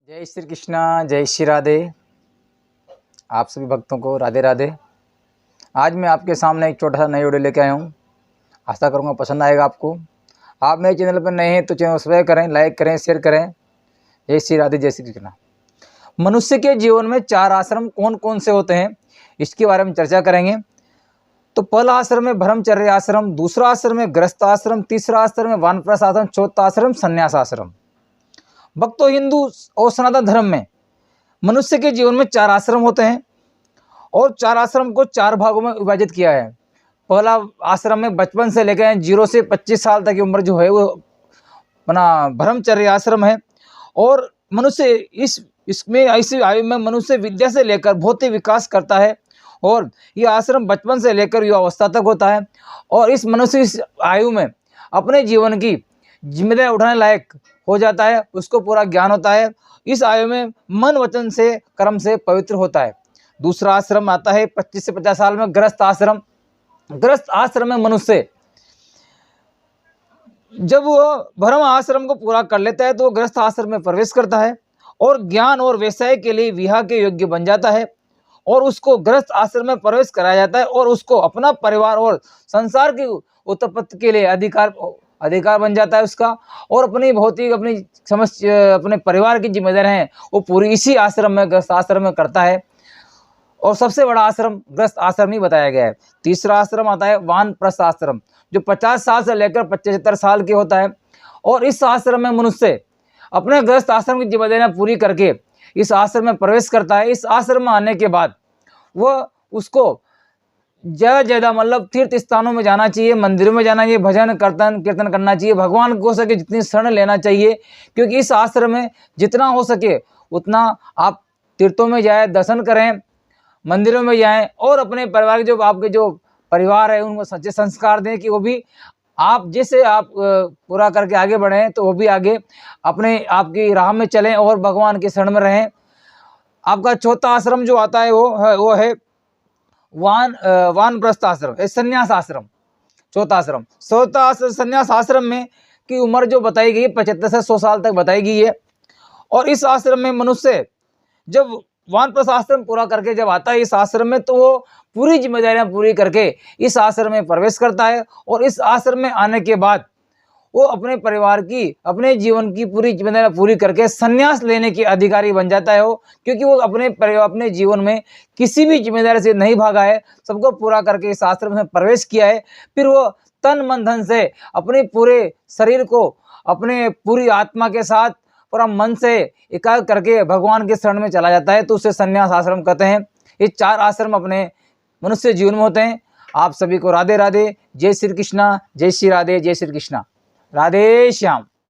जय श्री कृष्णा, जय श्री राधे। आप सभी भक्तों को राधे राधे। आज मैं आपके सामने एक छोटा सा नया वीडियो लेके आया हूँ। आशा करूँगा पसंद आएगा आपको। आप मेरे चैनल पर नए हैं तो चैनल सब्सक्राइब करें, लाइक करें, शेयर करें। जय श्री राधे, जय श्री कृष्णा। मनुष्य के जीवन में 4 आश्रम कौन कौन से होते हैं, इसके बारे में चर्चा करेंगे। तो पहला आश्रम है ब्रह्मचर्य आश्रम, दूसरा आश्रम है गृहस्थ आश्रम, तीसरा आश्रम है वानप्रस्थ आश्रम, चौथा आश्रम संन्यास आश्रम। भक्तों, हिंदू और सनातन धर्म में मनुष्य के जीवन में 4 आश्रम होते हैं और 4 आश्रम को 4 भागों में विभाजित किया है। पहला आश्रम में बचपन से लेकर 0 से 25 साल तक की उम्र जो है वो अपना ब्रह्मचर्य आश्रम है। और मनुष्य इसमें ऐसी आयु में मनुष्य विद्या से लेकर भौतिक विकास करता है और यह आश्रम बचपन से लेकर युवावस्था तक होता है। और इस मनुष्य इस आयु में अपने जीवन की जिम्मेदारी उठाने लायक हो जाता है, उसको पूरा ज्ञान होता है। इस आयु में मन वचन से कर्म से पवित्र होता है। दूसरा आश्रम आता है 25 से 50 साल में गृहस्थ आश्रम। गृहस्थ आश्रम में मनुष्य जब वो ब्रह्म आश्रम को पूरा कर लेता है तो वो गृहस्थ आश्रम में प्रवेश करता है और ज्ञान और व्यवसाय के लिए विवाह के योग्य बन जाता है और उसको गृहस्थ आश्रम में प्रवेश कराया जाता है और उसको अपना परिवार और संसार की उत्पत्ति के लिए अधिकार बन जाता है उसका। और अपनी भौतिक अपनी अपने परिवार की जिम्मेदारी है वो पूरी इसी आश्रम में गृहस्थ आश्रम में करता है। और सबसे बड़ा आश्रम गृहस्थ आश्रम ही बताया गया है। तीसरा आश्रम आता है वानप्रस्थ आश्रम, जो 50 साल से लेकर 75 साल के होता है। और इस आश्रम में मनुष्य अपने गृहस्थ आश्रम की जिम्मेदारियां पूरी करके इस आश्रम में प्रवेश करता है। इस आश्रम में आने के बाद वह उसको ज़्यादा मतलब तीर्थ स्थानों में जाना चाहिए, मंदिरों में जाना चाहिए, भजन कीर्तन करना चाहिए, भगवान को सके जितनी शरण लेना चाहिए। क्योंकि इस आश्रम में जितना हो सके उतना आप तीर्थों में जाएं, दर्शन करें, मंदिरों में जाएं और अपने परिवार के जो आपके जो परिवार है उनको सच्चे संस्कार दें कि वो भी आप जैसे आप पूरा करके आगे बढ़ें तो वो भी आगे अपने आपकी राह में चलें और भगवान के शरण में रहें। आपका चौथा आश्रम जो आता है वो है वानप्रस्थ आश्रम, संन्यास आश्रम। चौथा आश्रम संन्यास आश्रम में की उम्र जो बताई गई 75 से 100 साल तक बताई गई है। और इस आश्रम में मनुष्य जब वानप्रस्थ आश्रम पूरा करके जब आता है इस आश्रम में तो वो पूरी जिम्मेदारियां पूरी करके इस आश्रम में प्रवेश करता है। और इस आश्रम में आने के बाद वो अपने परिवार की अपने जीवन की पूरी जिम्मेदारी पूरी करके संन्यास लेने के अधिकारी बन जाता है वो। क्योंकि वो अपने जीवन में किसी भी जिम्मेदारी से नहीं भागा है, सबको पूरा करके इस आश्रम में प्रवेश किया है। फिर वो तन मन धन से अपने पूरे शरीर को अपने पूरी आत्मा के साथ पूरा मन से एकाग्र करके भगवान के शरण में चला जाता है, तो उसे संन्यास आश्रम कहते हैं। ये 4 आश्रम अपने मनुष्य जीवन में होते हैं। आप सभी को राधे राधे, जय श्री कृष्णा, जय श्री राधे, जय श्री कृष्णा, राधे श्याम।